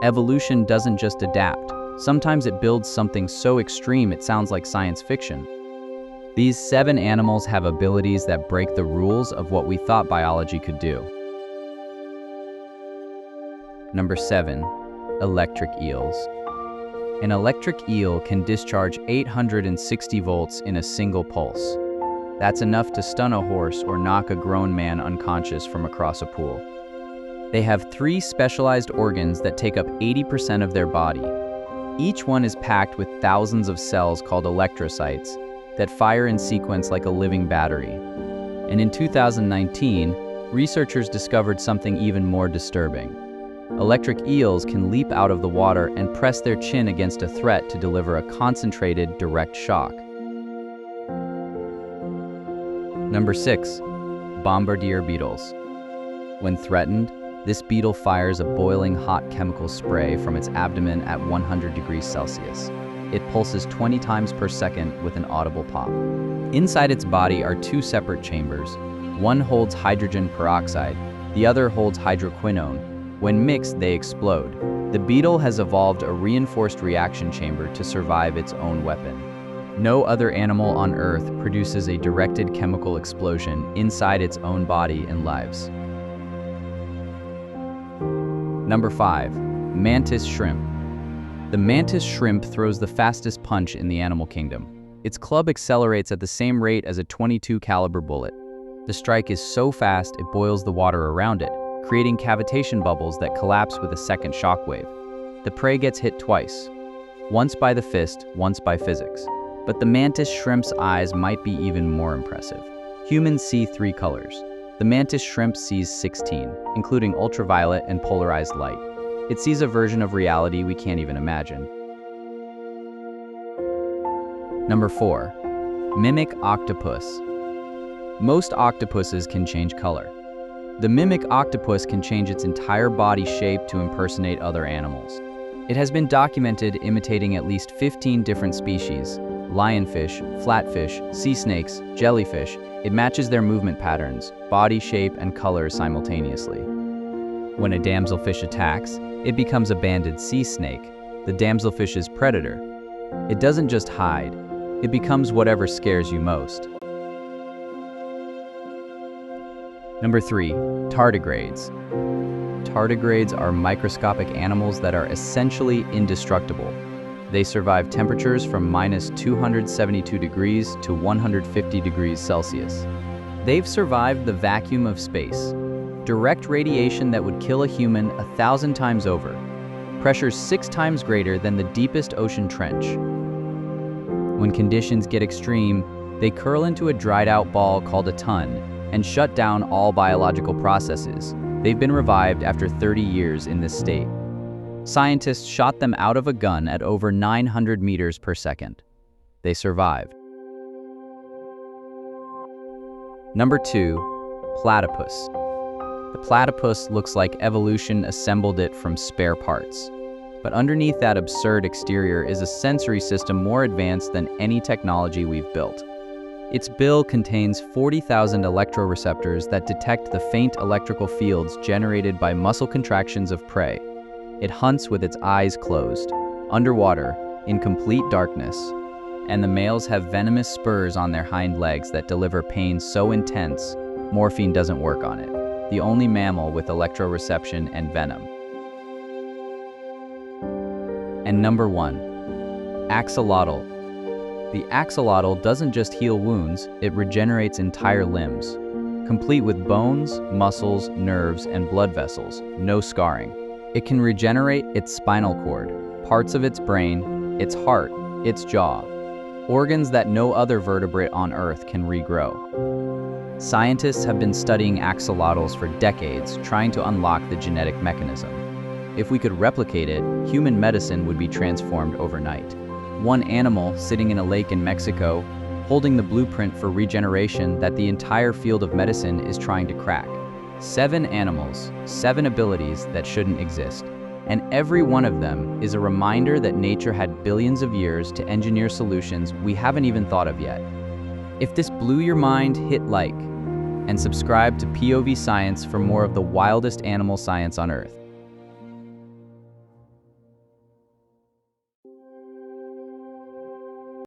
Evolution doesn't just adapt. Sometimes it builds something so extreme it sounds like science fiction. These 7 animals have abilities that break the rules of what we thought biology could do. Number 7. Electric eels. An electric eel can discharge 860 volts in a single pulse. That's enough to stun a horse or knock a grown man unconscious from across a pool. They have 3 specialized organs that take up 80% of their body. Each one is packed with thousands of cells called electrocytes that fire in sequence like a living battery. And in 2019, researchers discovered something even more disturbing. Electric eels can leap out of the water and press their chin against a threat to deliver a concentrated, direct shock. Number 6. Bombardier Beetles. When threatened, this beetle fires a boiling hot chemical spray from its abdomen at 100 degrees Celsius. It pulses 20 times per second with an audible pop. Inside its body are 2 separate chambers. One holds hydrogen peroxide, the other holds hydroquinone. When mixed, they explode. The beetle has evolved a reinforced reaction chamber to survive its own weapon. No other animal on Earth produces a directed chemical explosion inside its own body and lives. Number 5. Mantis Shrimp. The mantis shrimp throws the fastest punch in the animal kingdom. Its club accelerates at the same rate as a .22 caliber bullet. The strike is so fast it boils the water around it, creating cavitation bubbles that collapse with a second shockwave. The prey gets hit twice, once by the fist, once by physics. But the mantis shrimp's eyes might be even more impressive. Humans see 3 colors. The mantis shrimp sees 16, including ultraviolet and polarized light. It sees a version of reality we can't even imagine. Number 4. Mimic Octopus. Most octopuses can change color. The mimic octopus can change its entire body shape to impersonate other animals. It has been documented imitating at least 15 different species: lionfish, flatfish, sea snakes, jellyfish. It matches their movement patterns, body shape, and colors simultaneously. When a damselfish attacks, it becomes a banded sea snake, the damselfish's predator. It doesn't just hide, it becomes whatever scares you most. Number 3. Tardigrades. Tardigrades are microscopic animals that are essentially indestructible. They survive temperatures from -272 degrees to 150 degrees Celsius. They've survived the vacuum of space, direct radiation that would kill a human 1,000 times over, pressures 6 times greater than the deepest ocean trench. When conditions get extreme, they curl into a dried-out ball called a ton and shut down all biological processes. They've been revived after 30 years in this state. Scientists shot them out of a gun at over 900 meters per second. They survived. Number 2. Platypus. The platypus looks like evolution assembled it from spare parts. But underneath that absurd exterior is a sensory system more advanced than any technology we've built. Its bill contains 40,000 electroreceptors that detect the faint electrical fields generated by muscle contractions of prey. It hunts with its eyes closed, underwater, in complete darkness, and the males have venomous spurs on their hind legs that deliver pain so intense, morphine doesn't work on it. The only mammal with electroreception and venom. And number 1. Axolotl. The axolotl doesn't just heal wounds, it regenerates entire limbs, complete with bones, muscles, nerves, and blood vessels, no scarring. It can regenerate its spinal cord, parts of its brain, its heart, its jaw, organs that no other vertebrate on Earth can regrow. Scientists have been studying axolotls for decades, trying to unlock the genetic mechanism. If we could replicate it, human medicine would be transformed overnight. One animal sitting in a lake in Mexico, holding the blueprint for regeneration that the entire field of medicine is trying to crack. 7 animals, 7 abilities that shouldn't exist. And every one of them is a reminder that nature had billions of years to engineer solutions we haven't even thought of yet. If this blew your mind, hit like, and subscribe to POV-Science for more of the wildest animal science on Earth.